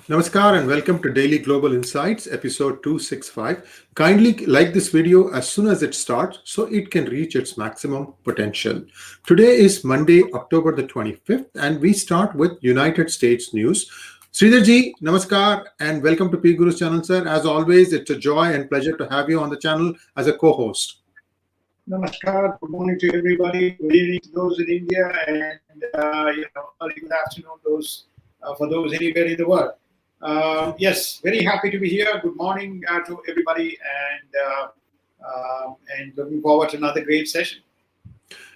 Namaskar and welcome to Daily Global Insights, episode 265. Kindly like this video as soon as it starts so it can reach its maximum potential. Today is Monday, October the 25th, and we start with United States news. Sridharji, Namaskar and welcome to PGurus channel, sir. As always, it's a joy and pleasure to have you on the channel as a co-host. Namaskar. Good morning to everybody. Good evening to those in India, and early good afternoon for those anywhere in the world. Yes, very happy to be here. Good morning to everybody, and looking forward to another great session.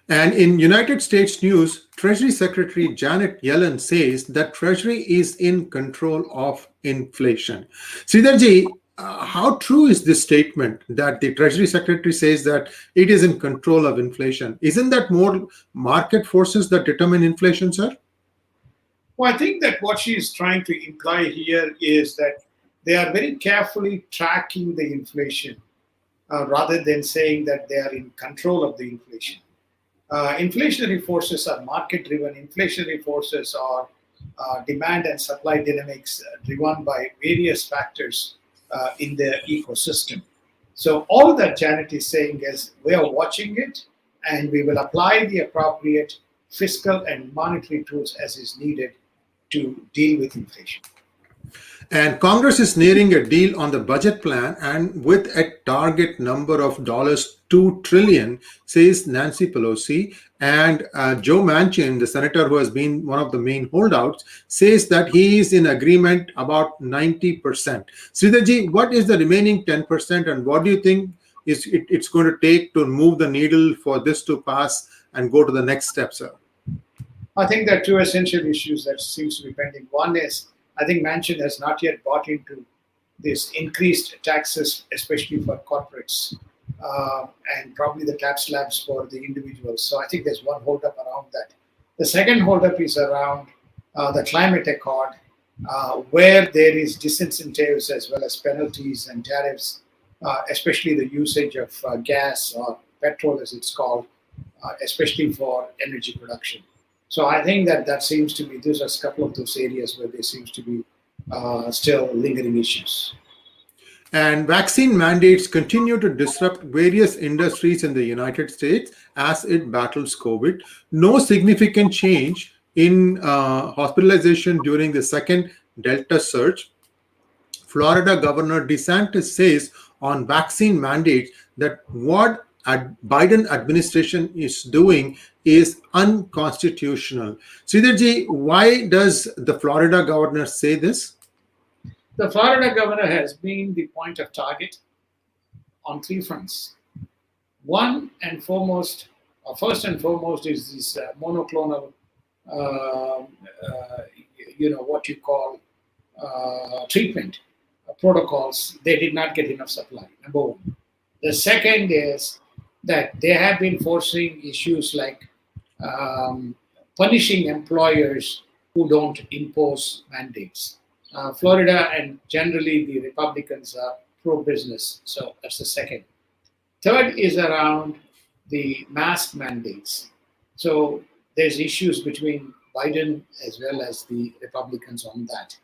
And in United States news, Treasury Secretary Janet Yellen says that Treasury is in control of inflation. Sridharji, how true is this statement that the Treasury Secretary says that it is in control of inflation? Isn't that more market forces that determine inflation, sir? Well, I think that what she is trying to imply here is that they are very carefully tracking the inflation rather than saying that they are in control of the inflation. Inflationary forces are market-driven. Inflationary forces are demand and supply dynamics driven by various factors in the ecosystem. So all that Janet is saying is we are watching it and we will apply the appropriate fiscal and monetary tools as is needed to deal with inflation. And Congress is nearing a deal on the budget plan and with a target number of $2 trillion, says Nancy Pelosi. And Joe Manchin, the senator who has been one of the main holdouts, says that he is in agreement about 90%. Sridharji, what is the remaining 10% and what do you think it's going to take to move the needle for this to pass and go to the next step, sir? I think there are two essential issues that seems to be pending. One is I think Manchin has not yet bought into this increased taxes, especially for corporates, and probably the tax slabs for the individuals. So I think there's one holdup around that. The second holdup is around the climate accord, where there is disincentives as well as penalties and tariffs, especially the usage of gas or petrol, as it's called, especially for energy production. So I think that seems to be, those are a couple of those areas where there seems to be still lingering issues. And vaccine mandates continue to disrupt various industries in the United States as it battles COVID. No significant change in hospitalization during the second Delta surge. Florida Governor DeSantis says on vaccine mandates that what Biden administration is doing is unconstitutional. Sridharji, why does the Florida governor say this? The Florida governor has been the point of target on three fronts. First and foremost is this monoclonal, treatment protocols. They did not get enough supply, number one. The second is that they have been forcing issues like punishing employers who don't impose mandates. Florida and generally the Republicans are pro-business, so that's the second. Third is around the mask mandates. So there's issues between Biden as well as the Republicans on that.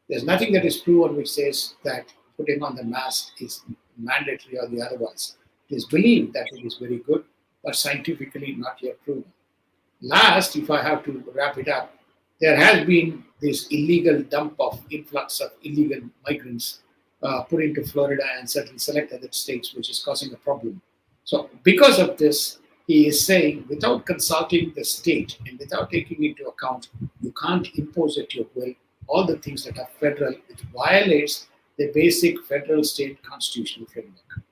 There's nothing that is proven which says that putting on the mask is mandatory or the otherwise. It is believed that it is very good, but scientifically not yet proven. Last, if I have to wrap it up, there has been this illegal dump of influx of illegal migrants put into Florida and certain select other states, which is causing a problem. So because of this, he is saying without consulting the state and without taking into account, you can't impose at your will all the things that are federal, which violates the basic federal state constitutional framework.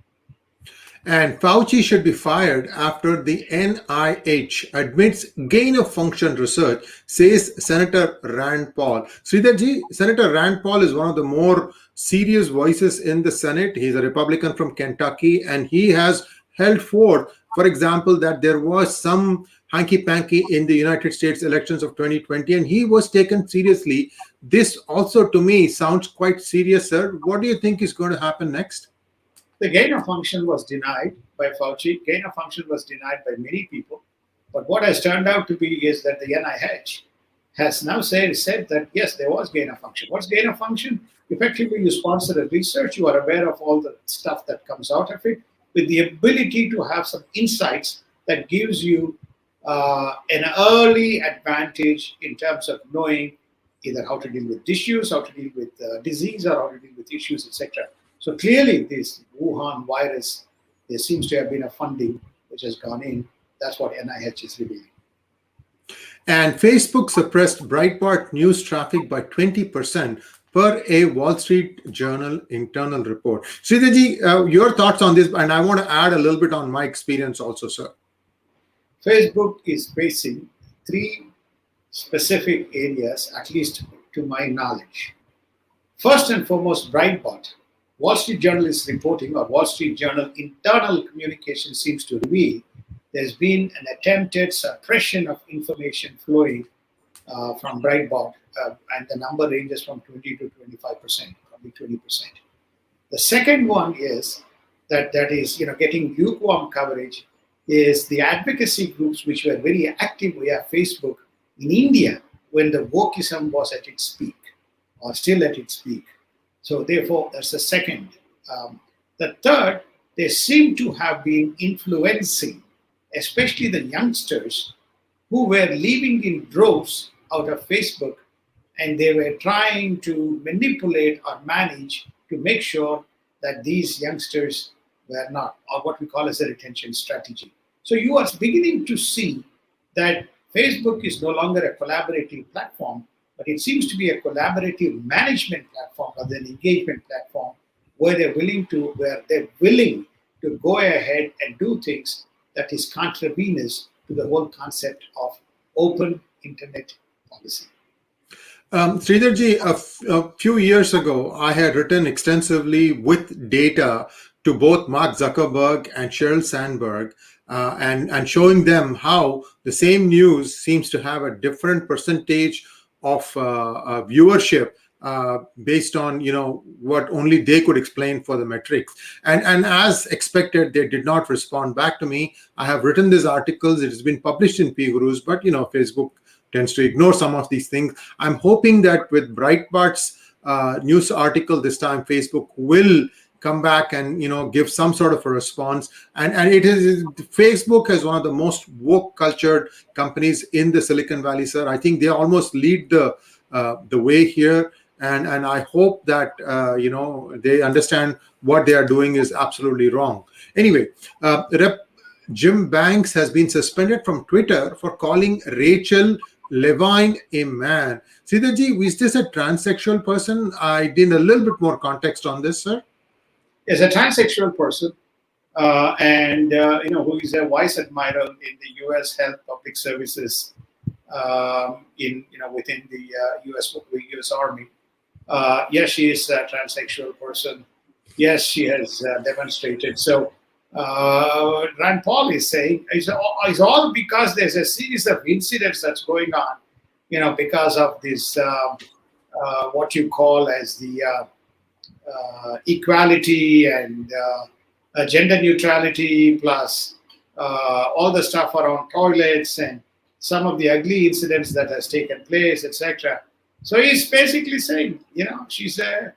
And Fauci should be fired after the NIH admits gain-of-function research, says Senator Rand Paul. Sridharji, Senator Rand Paul is one of the more serious voices in the Senate. He's a Republican from Kentucky, and he has held forth, for example, that there was some hanky-panky in the United States elections of 2020, and he was taken seriously. This also, to me, sounds quite serious, sir. What do you think is going to happen next? The gain of function was denied by Fauci. Gain of function was denied by many people. But what has turned out to be is that the NIH has now said that yes, there was gain of function. What's gain of function? Effectively, you sponsor a research, you are aware of all the stuff that comes out of it, with the ability to have some insights that gives you an early advantage in terms of knowing either how to deal with issues, how to deal with disease, or how to deal with issues, etc. So clearly, this Wuhan virus, there seems to have been a funding which has gone in. That's what NIH is revealing. And Facebook suppressed Breitbart news traffic by 20% per a Wall Street Journal internal report. Sridharji, your thoughts on this, and I want to add a little bit on my experience also, sir. Facebook is facing three specific areas, at least to my knowledge. First and foremost, Breitbart. Wall Street Journal is reporting, or Wall Street Journal internal communication seems to reveal, there's been an attempted suppression of information flowing from Breitbart, and the number ranges from 20 to 25%, probably 20%. The second one is that is getting lukewarm coverage is the advocacy groups which were very active via Facebook in India when the wokeism was at its peak, or still at its peak. So therefore, that's the second. The third, they seem to have been influencing, especially the youngsters who were leaving in droves out of Facebook, and they were trying to manipulate or manage to make sure that these youngsters were not, or what we call as a retention strategy. So you are beginning to see that Facebook is no longer a collaborative platform, but it seems to be a collaborative management platform rather than engagement platform, where they're willing to go ahead and do things that is contravenous to the whole concept of open internet policy. Sridharji, a few years ago, I had written extensively with data to both Mark Zuckerberg and Sheryl Sandberg, and showing them how the same news seems to have a different percentage of viewership based on what only they could explain for the metrics. And as expected, they did not respond back to me. I have written these articles. It has been published in PGurus, but Facebook tends to ignore some of these things. I'm hoping that with Breitbart's news article this time, Facebook will come back and give some sort of a response. And it is Facebook is one of the most woke cultured companies in the Silicon Valley, sir. I think they almost lead the way here. And I hope that they understand what they are doing is absolutely wrong. Anyway, Rep. Jim Banks has been suspended from Twitter for calling Rachel Levine a man. Sridharji, is this a transsexual person? I need a little bit more context on this, sir. Is a transsexual person, and who is a vice admiral in the U.S. Health Public Services, within the U.S. Army. Yes, she is a transsexual person. Yes, she has demonstrated. So Rand Paul is saying it's all because there's a series of incidents that's going on, because of this what you call as the equality and gender neutrality, plus all the stuff around toilets and some of the ugly incidents that has taken place, etc. So he's basically saying, she's a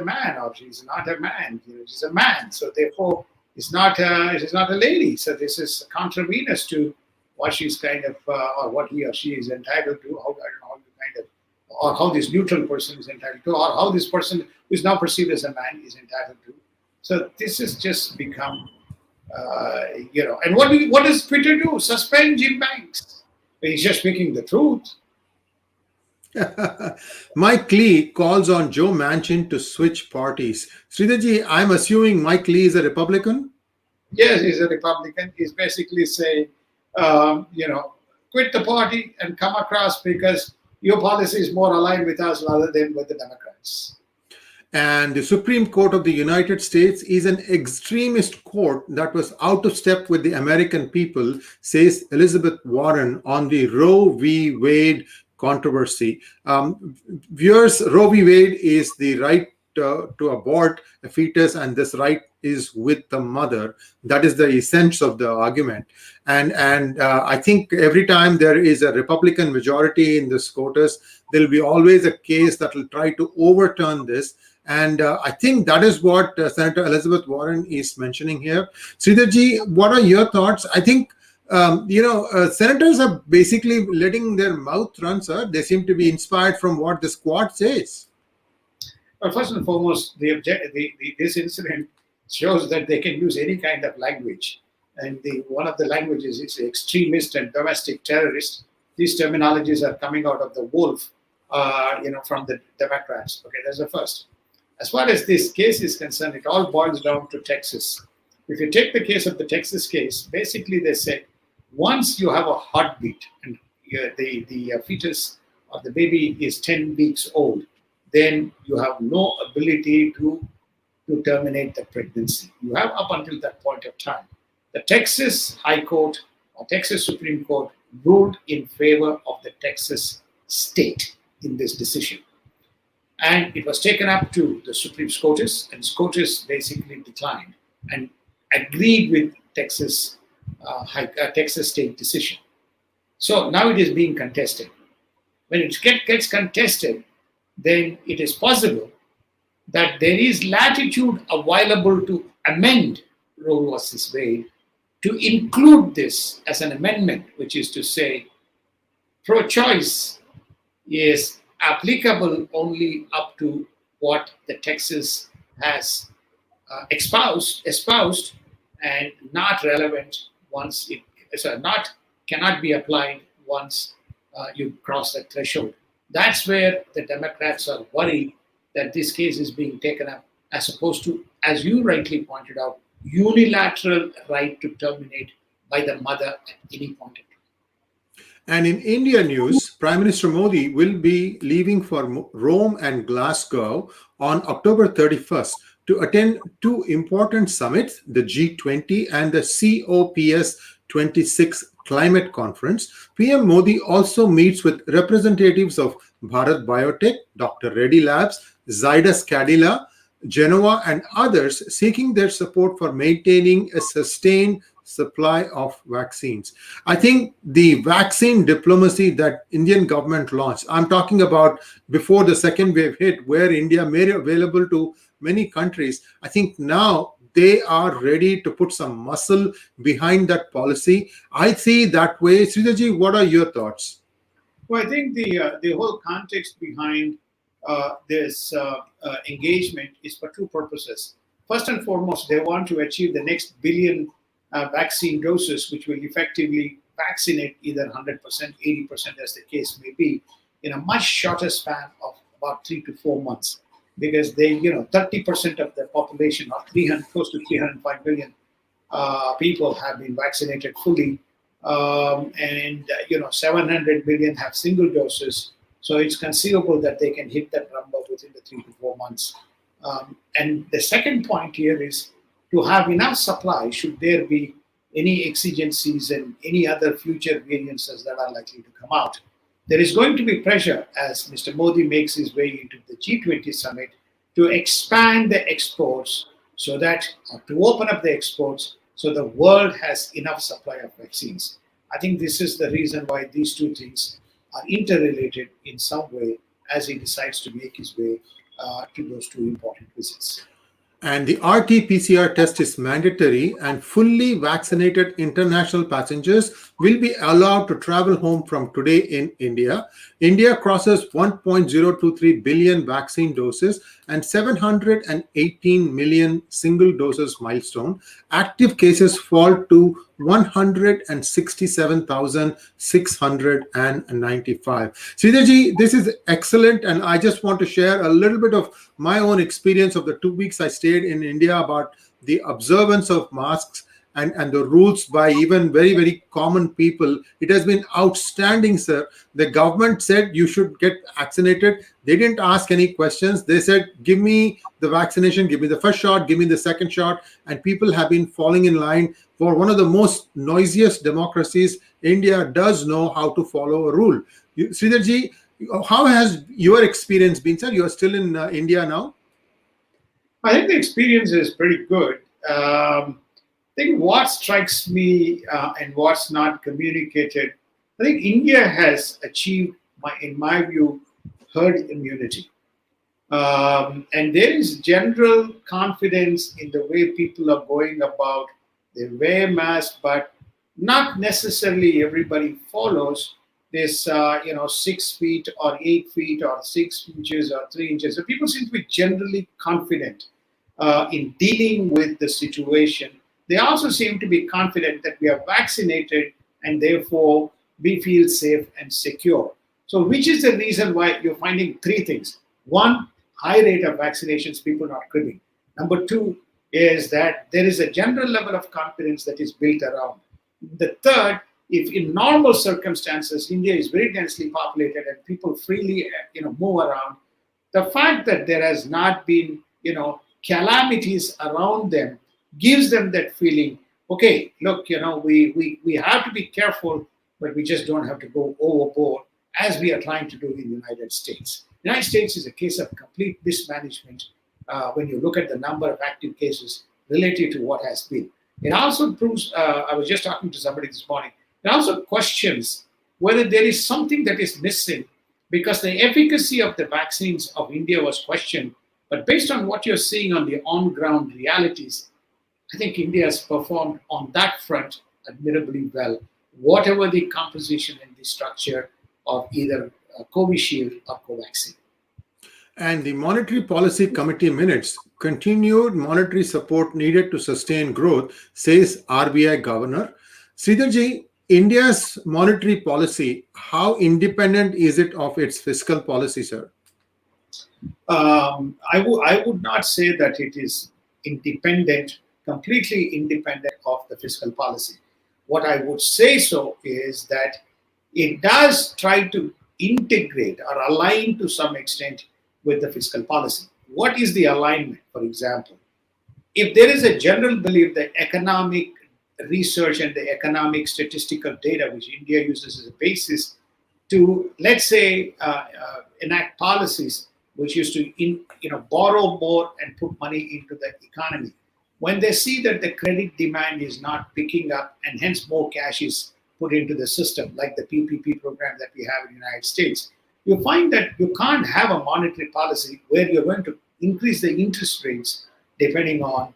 man, or she's not a man. She's a man. So therefore, she's not a lady. So this is contravenous to what she's kind of, or what he or she is entitled to. Or how this neutral person is entitled to, or how this person who is now perceived as a man is entitled to. So this has just become, and what does Twitter do? Suspend Jim Banks. He's just speaking the truth. Mike Lee calls on Joe Manchin to switch parties. Sridharji, I'm assuming Mike Lee is a Republican? Yes, he's a Republican. He's basically saying, quit the party and come across, because your policy is more aligned with us rather than with the Democrats. And the Supreme Court of the United States is an extremist court that was out of step with the American people, says Elizabeth Warren on the Roe v. Wade controversy. Viewers, Roe v. Wade is the right to abort a fetus, and this right is with the mother. That is the essence of the argument. And I think every time there is a Republican majority in the SCOTUS, there will be always a case that will try to overturn this. And I think that is what Senator Elizabeth Warren is mentioning here. Sridharji, what are your thoughts? I think senators are basically letting their mouth run, sir. They seem to be inspired from what the squad says. Well, first and foremost, this incident shows that they can use any kind of language. And one of the languages is extremist and domestic terrorist. These terminologies are coming out of the wolf, from the Democrats. Okay, that's the first. As far as this case is concerned, it all boils down to Texas. If you take the case of the Texas case, basically they said, once you have a heartbeat and the fetus or the baby is 10 weeks old, then you have no ability to terminate the pregnancy. You have up until that point of time. The Texas High Court or Texas Supreme Court ruled in favor of the Texas state in this decision. And it was taken up to the Supreme SCOTUS, and SCOTUS basically declined and agreed with Texas state decision. So now it is being contested. When it gets contested, then it is possible that there is latitude available to amend Roe versus Wade to include this as an amendment, which is to say pro-choice is applicable only up to what the Texas has espoused and not relevant once cannot be applied once you cross that threshold. That's where the Democrats are worried that this case is being taken up as opposed to, as you rightly pointed out, unilateral right to terminate by the mother at any point in time. And in India news, Prime Minister Modi will be leaving for Rome and Glasgow on October 31st to attend two important summits, the G20 and the COPS 26 climate conference. PM Modi also meets with representatives of Bharat Biotech, Dr. Reddy Labs, Zydus Cadila, Genoa, and others, seeking their support for maintaining a sustained supply of vaccines. I think the vaccine diplomacy that Indian government launched, I'm talking about before the second wave hit, where India made it available to many countries. I think now they are ready to put some muscle behind that policy. I see that way. Sridharji, what are your thoughts? Well, I think the whole context behind this engagement is for two purposes. First and foremost, they want to achieve the next billion vaccine doses, which will effectively vaccinate either 100%, 80%, as the case may be, in a much shorter span of about 3 to 4 months. Because 30% of the population, or close to 305 million people, have been vaccinated fully, and 700 million have single doses. So it's conceivable that they can hit that number within the 3 to 4 months. And the second point here is to have enough supply should there be any exigencies and any other future variances that are likely to come out. There is going to be pressure as Mr. Modi makes his way into the G20 summit to expand the exports so that, to open up the exports so the world has enough supply of vaccines. I think this is the reason why these two things are interrelated in some way as he decides to make his way to those two important visits. And the RT-PCR test is mandatory, and fully vaccinated international passengers will be allowed to travel home from today in India. India crosses 1.023 billion vaccine doses and 718 million single doses milestone. Active cases fall to 167,695. Sridharji, this is excellent, and I just want to share a little bit of my own experience of the 2 weeks I stayed in India about the observance of masks and the rules by even very, very common people. It has been outstanding, sir. The government said you should get vaccinated. They didn't ask any questions. They said, give me the vaccination, give me the first shot, give me the second shot. And people have been falling in line. For one of the most noisiest democracies, India does know how to follow a rule. Sridharji, how has your experience been, sir? You are still in India now? I think the experience is pretty good. I think what strikes me and what's not communicated, I think India has achieved, in my view, herd immunity. And there is general confidence in the way people are going about. They wear masks, but not necessarily everybody follows this, 6 feet or 8 feet or 6 inches or 3 inches. So people seem to be generally confident in dealing with the situation. They also seem to be confident that we are vaccinated and therefore we feel safe and secure. So, which is the reason why you're finding three things. One, high rate of vaccinations, people not cribbing. Number two is that there is a general level of confidence that is built around. The third, if in normal circumstances, India is very densely populated and people freely, move around, the fact that there has not been, calamities around them gives them that feeling, okay, look, we have to be careful, but we just don't have to go overboard as we are trying to do in the United States. The United States is a case of complete mismanagement when you look at the number of active cases related to what has been. It also proves, I was just talking to somebody this morning, it also questions whether there is something that is missing because the efficacy of the vaccines of India was questioned. But based on what you're seeing on the on-ground realities, I think India has performed on that front admirably well, whatever the composition and the structure of either Covishield or Covaxin. And the Monetary Policy Committee minutes, continued monetary support needed to sustain growth, says RBI Governor. Sridharji, India's monetary policy, how independent is it of its fiscal policy, sir? I would not say that it is independent, completely independent of the fiscal policy. What I would say so is that it does try to integrate or align to some extent with the fiscal policy. What is the alignment, for example? If there is a general belief that economic research and the economic statistical data, which India uses as a basis to, let's say, enact policies which used to borrow more and put money into the economy. When they see that the credit demand is not picking up and hence more cash is put into the system, like the PPP program that we have in the United States, you find that you can't have a monetary policy where you're going to increase the interest rates depending on,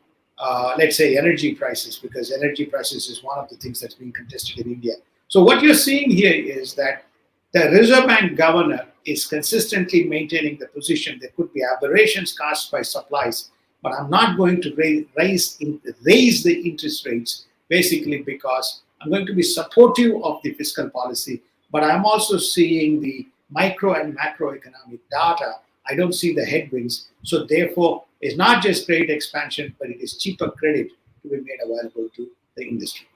let's say, energy prices, because energy prices is one of the things that's being contested in India. So what you're seeing here is that the Reserve Bank governor is consistently maintaining the position. There could be aberrations caused by supplies, but I'm not going to raise the interest rates, basically because I'm going to be supportive of the fiscal policy, but I'm also seeing the micro and macroeconomic data. I don't see the headwinds. So therefore, it's not just credit expansion, but it is cheaper credit to be made available to the industry.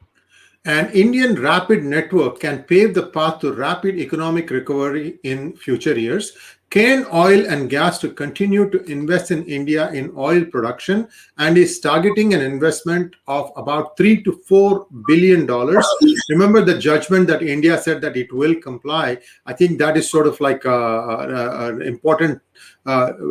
An Indian rapid network can pave the path to rapid economic recovery in future years. Can oil and gas to continue to invest in India in oil production and is targeting an investment of about $3 to $4 billion. Remember the judgment that India said that it will comply. I think that is sort of like an important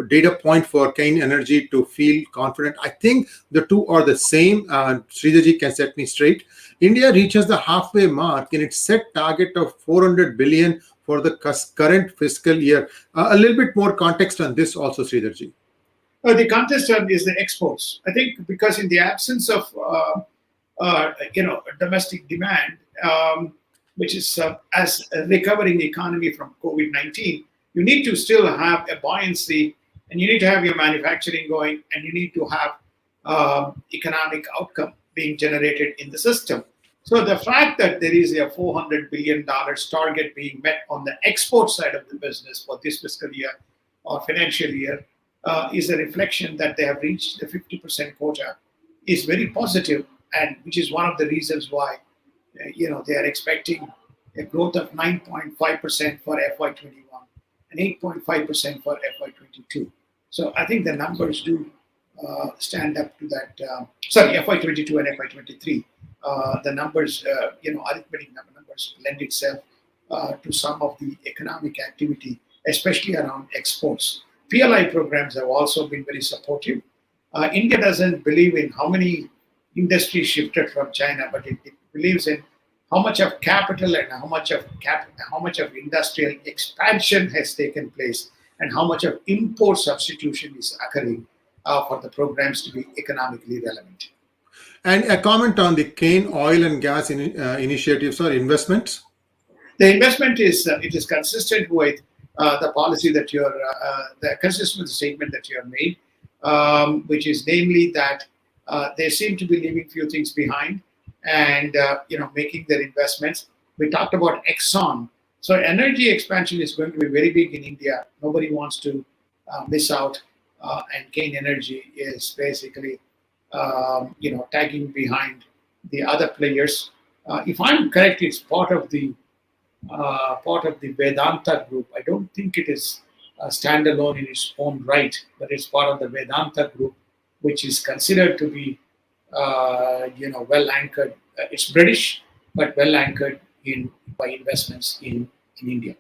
data point for Kane Energy to feel confident. I think the two are the same. Sridharji can set me straight. India reaches the halfway mark in its set target of 400 billion for the current fiscal year. A little bit more context on this also, Sridharji. The context is the exports. I think because in the absence of domestic demand, which is as a recovering economy from COVID-19, you need to still have a buoyancy, and you need to have your manufacturing going, and you need to have economic outcome being generated in the system. So the fact that there is a $400 billion target being met on the export side of the business for this fiscal year or financial year is a reflection that they have reached the 50% quota is very positive, and which is one of the reasons why they are expecting a growth of 9.5% for FY21 and 8.5% for FY22. So I think the numbers do stand up to that. FY22 and FY23. The numbers, arithmetic numbers lend itself to some of the economic activity, especially around exports. PLI programs have also been very supportive. India doesn't believe in how many industries shifted from China, but it believes in how much of capital and how much of industrial expansion has taken place, and how much of import substitution is occurring for the programs to be economically relevant. And a comment on the cane, oil, and gas initiatives or investments. The investment is it is consistent with the policy that you're consistent with the statement that you have made, which is namely that they seem to be leaving few things behind, and making their investments. We talked about Exxon, so energy expansion is going to be very big in India. Nobody wants to miss out, and Gain Energy is basically tagging behind the other players. If I'm correct, it's part of the Vedanta group. I don't think it is standalone in its own right, but it's part of the Vedanta group, which is considered to be, well anchored. It's British, but well anchored in by investments in India.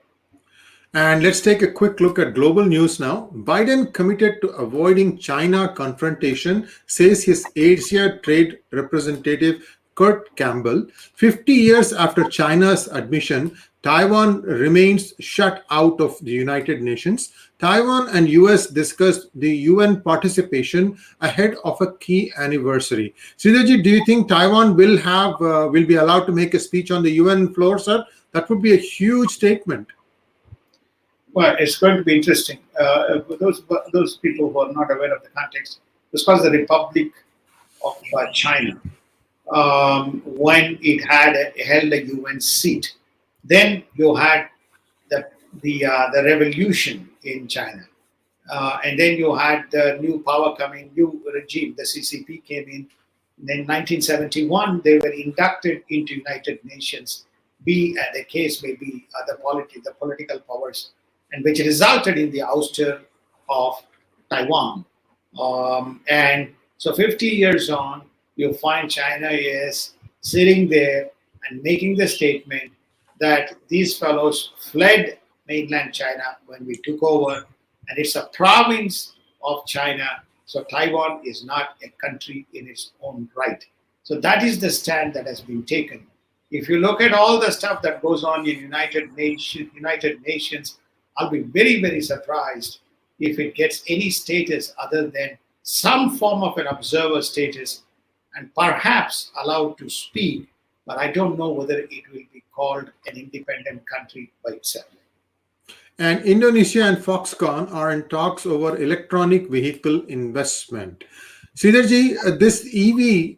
And let's take a quick look at global news now. Biden committed to avoiding China confrontation, says his Asia trade representative Kurt Campbell. 50 years after China's admission, Taiwan remains shut out of the United Nations. Taiwan and US discussed the UN participation ahead of a key anniversary. Sridharji, do you think Taiwan will be allowed to make a speech on the UN floor, sir? That would be a huge statement. Well, it's going to be interesting. For those people who are not aware of the context, this was the Republic of China when it had held a UN seat. Then you had the revolution in China, and then you had the new power coming, new regime. The CCP came in. In 1971, they were inducted into United Nations. The case may be the political powers, and which resulted in the ouster of Taiwan. And so 50 years on, you find China is sitting there and making the statement that these fellows fled mainland China when we took over, and it's a province of China. So Taiwan is not a country in its own right. So that is the stand that has been taken. If you look at all the stuff that goes on in United Nations, I'll be very, very surprised if it gets any status other than some form of an observer status and perhaps allowed to speak, but I don't know whether it will be called an independent country by itself. And Indonesia and Foxconn are in talks over electronic vehicle investment. Sridharji, this EV,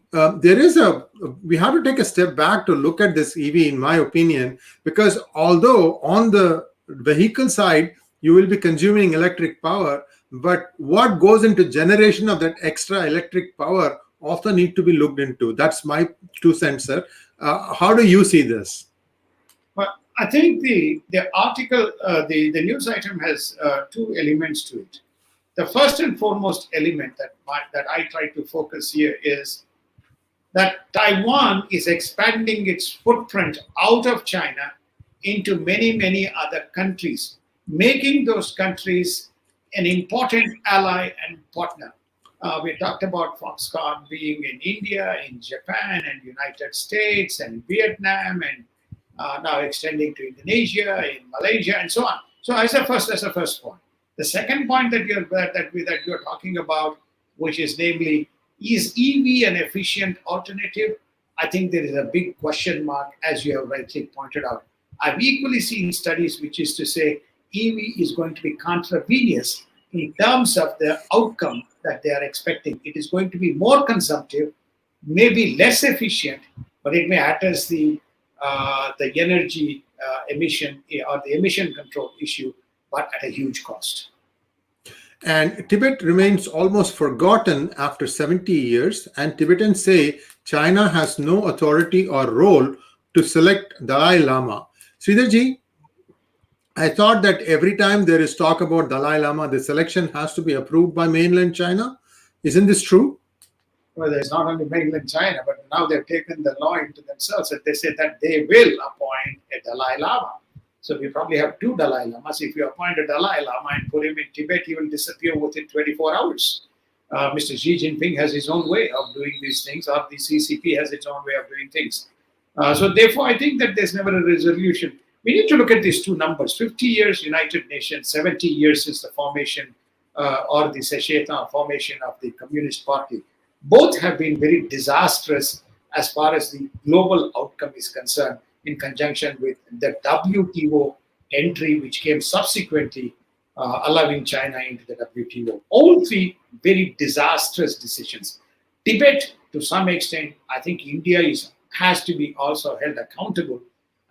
we have to take a step back to look at this EV, in my opinion, because although on the vehicle side, you will be consuming electric power, but what goes into generation of that extra electric power also need to be looked into. That's my 2 cents, sir. How do you see this? Well, I think the article, the news item has 2 elements to it. The first and foremost element that I try to focus here is that Taiwan is expanding its footprint out of China into many, many other countries, making those countries an important ally and partner. We talked about Foxconn being in India, in Japan, and United States, and Vietnam, and now extending to Indonesia, in Malaysia, and so on. So that's the first point. The second point that you're talking about, which is namely, is EV an efficient alternative? I think there is a big question mark, as you have rightly pointed out. I've equally seen studies which is to say EV is going to be contravenous in terms of the outcome that they are expecting. It is going to be more consumptive, maybe less efficient, but it may address the energy emission or the emission control issue, but at a huge cost. And Tibet remains almost forgotten after 70 years, and Tibetans say China has no authority or role to select Dalai Lama. Sridharji, I thought that every time there is talk about Dalai Lama, the selection has to be approved by mainland China. Isn't this true? Well, there's not only mainland China, but now they've taken the law into themselves and they say that they will appoint a Dalai Lama. So we probably have 2 Dalai Lamas. If you appoint a Dalai Lama and put him in Tibet, he will disappear within 24 hours. Mr. Xi Jinping has his own way of doing these things, or the CCP has its own way of doing things. So therefore, I think that there's never a resolution. We need to look at these two numbers: 50 years United Nations, 70 years since the formation or the Secession formation of the Communist Party. Both have been very disastrous as far as the global outcome is concerned, in conjunction with the WTO entry, which came subsequently, allowing China into the WTO. All three very disastrous decisions. Tibet, to some extent, I think India has to be also held accountable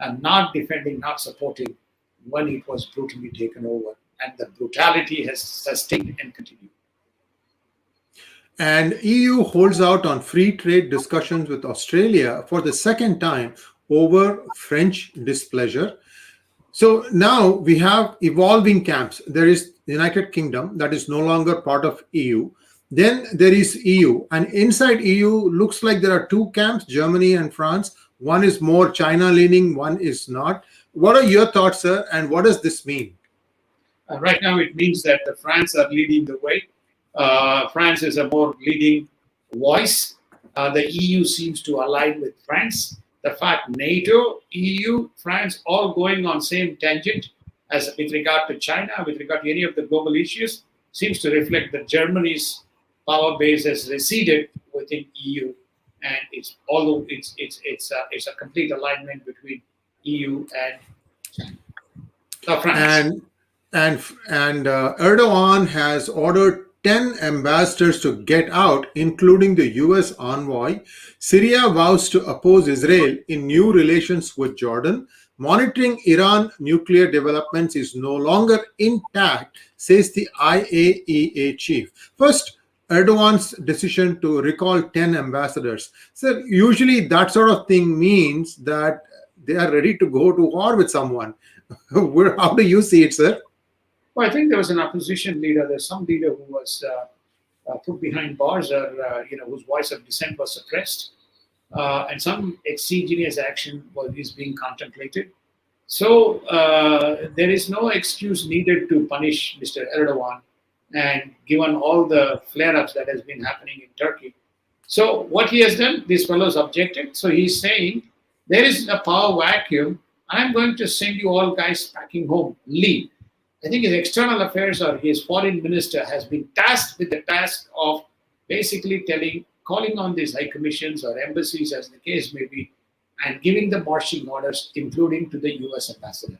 and not defending, not supporting when it was brutally taken over. And the brutality has sustained and continued. And EU holds out on free trade discussions with Australia for the second time over French displeasure. So now we have evolving camps. There is the United Kingdom that is no longer part of EU. Then there is EU, and inside EU looks like there are two camps, Germany and France. One is more China leaning, one is not. What are your thoughts, sir, and what does this mean? Right now, it means that the France are leading the way. France is a more leading voice. The EU seems to align with France. The fact NATO, EU, France all going on same tangent as with regard to China, with regard to any of the global issues, seems to reflect that Germany's power base has receded within EU, and it's a complete alignment between EU and China. France. And Erdogan has ordered 10 ambassadors to get out, including the US envoy. Syria vows to oppose Israel in new relations with Jordan. Monitoring Iran nuclear developments is no longer intact, says the IAEA chief. First, Erdogan's decision to recall 10 ambassadors. So usually that sort of thing means that they are ready to go to war with someone. How do you see it, sir? Well, I think there was an opposition leader. There's some leader who was put behind bars, or whose voice of dissent was suppressed, and some exogenous action is being contemplated. So there is no excuse needed to punish Mr. Erdogan, and given all the flare-ups that has been happening in Turkey. So what he has done, these fellows objected. So he's saying, there is a power vacuum. I'm going to send you all guys packing home. Leave. I think his external affairs or his foreign minister has been tasked with the task of basically calling on these high commissions or embassies, as the case may be, and giving the marching orders, including to the US ambassador.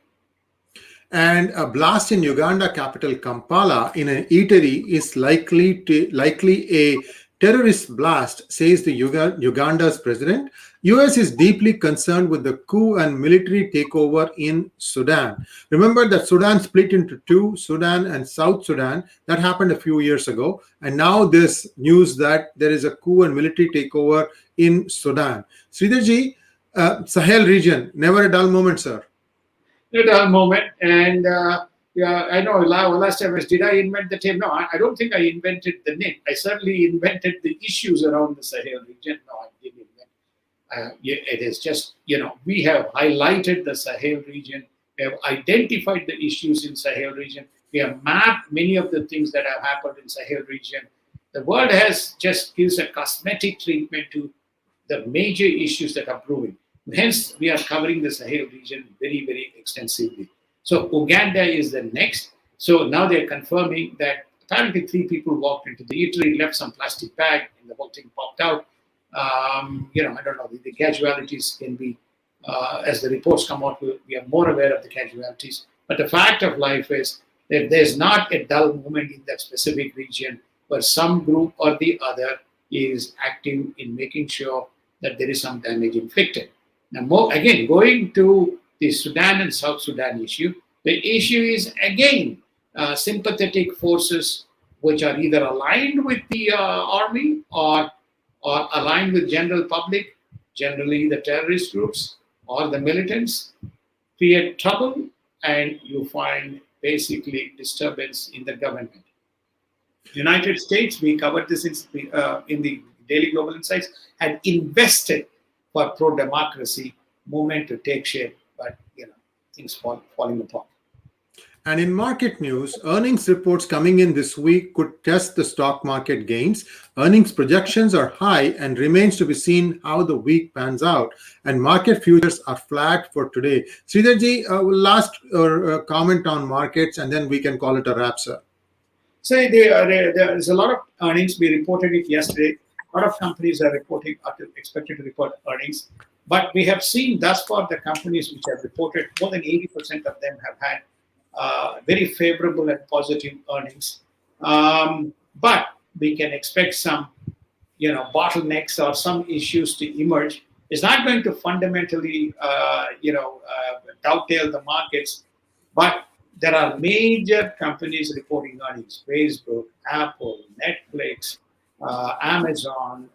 And a blast in Uganda capital Kampala in an eatery is likely a terrorist blast, says the Uganda's president. US is deeply concerned with the coup and military takeover in Sudan. Remember that Sudan split into two, Sudan and South Sudan. That happened a few years ago. And now this news that there is a coup and military takeover in Sudan. Sridharji, Sahel region, never a dull moment, sir. A dull moment. And I know last time did I invent the term? No, I don't think I invented the name. I certainly invented the issues around the Sahel region. No, I didn't invent. It is just, we have highlighted the Sahel region. We have identified the issues in Sahel region. We have mapped many of the things that have happened in Sahel region. The world has just gives a cosmetic treatment to the major issues that are brewing. Hence, we are covering the Sahel region very, very extensively. So Uganda is the next. So now they're confirming that apparently 3 people walked into the eatery, left some plastic bag, and the whole thing popped out. I don't know. The casualties can be, as the reports come out, we are more aware of the casualties. But the fact of life is that there's not a dull moment in that specific region where some group or the other is active in making sure that there is some damage inflicted. Now, again, going to the Sudan and South Sudan issue, the issue is, again, sympathetic forces which are either aligned with the army or aligned with general public, generally the terrorist groups or the militants, create trouble, and you find basically disturbance in the government. United States, we covered this in the Daily Global Insights, had invested for pro-democracy movement to take shape, but things falling apart. And in market news, earnings reports coming in this week could test the stock market gains. Earnings projections are high and remains to be seen how the week pans out. And market futures are flat for today. Sridharji, last comment on markets, and then we can call it a wrap, sir. So there is a lot of earnings. We reported it yesterday. A lot of companies are expected to report earnings. But we have seen thus far the companies which have reported, more than 80% of them have had very favorable and positive earnings. But we can expect some, bottlenecks or some issues to emerge. It's not going to fundamentally, dovetail the markets, but there are major companies reporting earnings: Facebook, Apple, Netflix, Amazon,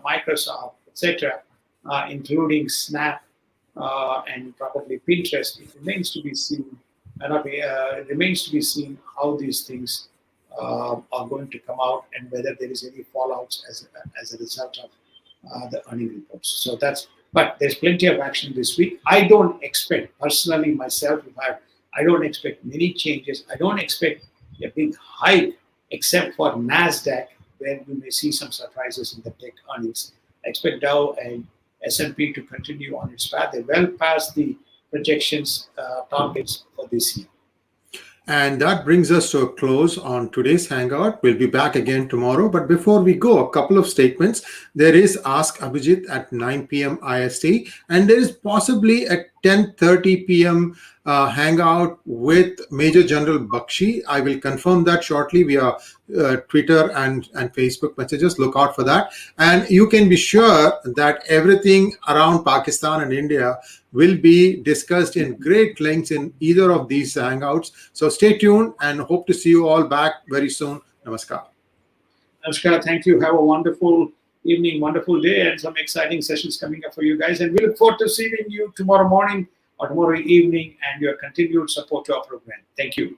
Microsoft, etc., including Snap and probably Pinterest. It remains to be seen. It remains to be seen how these things are going to come out and whether there is any fallouts as a result of the earning reports. So but there's plenty of action this week. I don't expect, personally myself, I don't expect many changes. I don't expect a big hike except for NASDAQ, where you may see some surprises in the tech earnings. I expect Dow and S&P to continue on its path. They're well past the projections targets for this year. And that brings us to a close on today's Hangout. We'll be back again tomorrow. But before we go, a couple of statements. There is Ask Abhijit at 9 p.m. IST, and there is possibly a 10:30 p.m. Hangout with Major General Bakshi. I will confirm that shortly via Twitter and Facebook messages. Look out for that. And you can be sure that everything around Pakistan and India will be discussed in great lengths in either of these Hangouts. So stay tuned and hope to see you all back very soon. Namaskar. Namaskar. Thank you. Have a wonderful evening, wonderful day, and some exciting sessions coming up for you guys. And we look forward to seeing you tomorrow morning or tomorrow evening and your continued support to our program. Thank you.